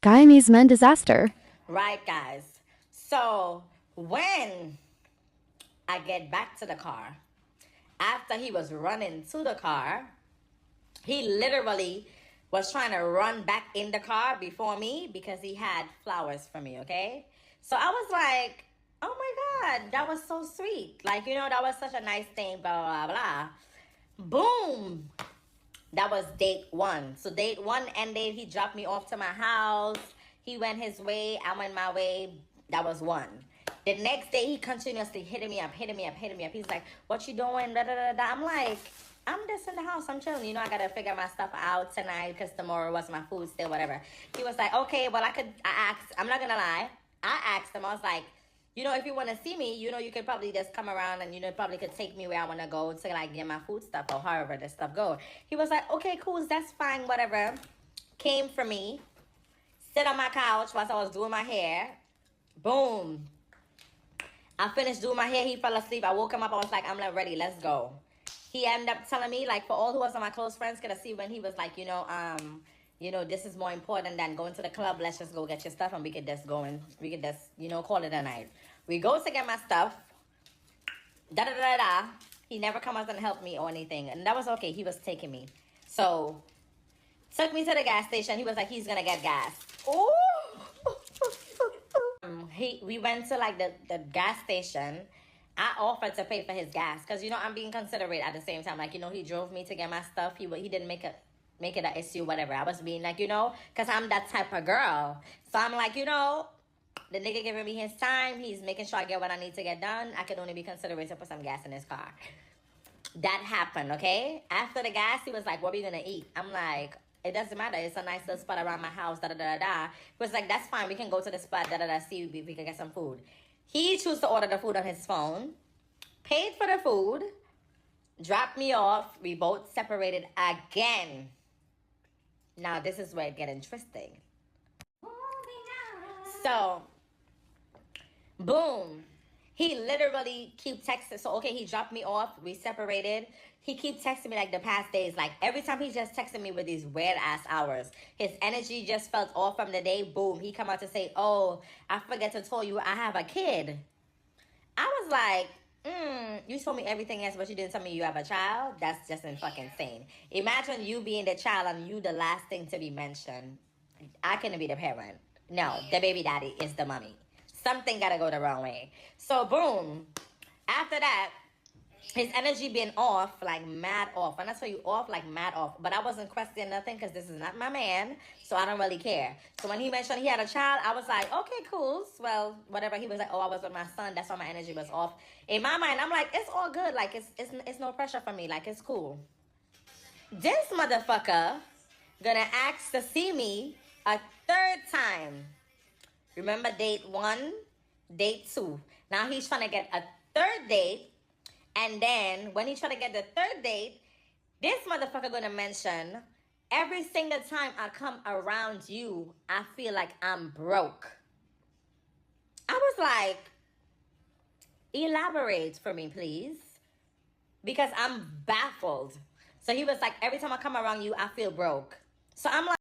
Guyanese men disaster. Right, guys. So when I get back to the car, after he was running to the car, he literally was trying to run back in the car before me because he had flowers for me, okay? So I was like, oh my God, that was so sweet. Like, that was such a nice thing, blah, blah, blah. Boom. That was date one. So date one ended. He dropped me off to my house. He went his way. I went my way. That was one. The next day, he continuously hitting me up. He's like, what you doing? Da, da, da, da. I'm like, I'm just in the house. I'm chilling. I got to figure my stuff out tonight because tomorrow was my food still, whatever. He was like, okay, well, I asked. I'm not going to lie. I asked him. I was like, if you want to see me, you could probably just come around and, probably could take me where I want to go to, like, get my food stuff or however the stuff go. He was like, okay, cool, that's fine, whatever. Came for me, sit on my couch whilst I was doing my hair. Boom. I finished doing my hair. He fell asleep. I woke him up. I was like, I'm not ready. Let's go. He ended up telling me, like, for all who was my close friends, could see when he was like, this is more important than going to the club. Let's just go get your stuff and we could just go and we could just, call it a night. We go to get my stuff. Da da da da. He never come out and help me or anything. And that was okay. He was taking me. So, took me to the gas station. He was like, he's going to get gas. Ooh. We went to like the gas station. I offered to pay for his gas because, I'm being considerate at the same time. Like, he drove me to get my stuff. He didn't make it an issue, whatever. I was being like, because I'm that type of girl. So I'm like, the nigga giving me his time. He's making sure I get what I need to get done. I could only be considerate to put some gas in his car. That happened, okay? After the gas, he was like, what are we going to eat? I'm like, it doesn't matter. It's a nice little spot around my house, da-da-da-da-da. He was like, that's fine. We can go to the spot, da-da-da, see if we can get some food. He chose to order the food on his phone, paid for the food, dropped me off. We both separated again. Now, this is where it gets interesting. So, boom. He literally keep texting. So, okay, he dropped me off. We separated. He keep texting me like the past days. Like, every time he just texted me with these weird-ass hours. His energy just felt off from the day. Boom. He come out to say, oh, I forget to tell you I have a kid. I was like, you told me everything else, but you didn't tell me you have a child? That's just fucking insane. Imagine you being the child and you the last thing to be mentioned. I couldn't be the parent. No, the baby daddy is the mommy. Something gotta go the wrong way. So, boom. After that, his energy being off, like mad off. And that's why you off, like mad off. But I wasn't questioning nothing because this is not my man. So I don't really care. So when he mentioned he had a child, I was like, okay, cool. Well, whatever. He was like, oh, I was with my son. That's why my energy was off. In my mind, I'm like, it's all good. Like, it's no pressure for me. Like, it's cool. This motherfucker gonna ask to see me a third time. Remember date one, date two. Now he's trying to get a third date. And then when he try to get the third date, this motherfucker gonna mention, every single time I come around you, I feel like I'm broke. I was like, elaborate for me, please. Because I'm baffled. So he was like, every time I come around you, I feel broke. So I'm like,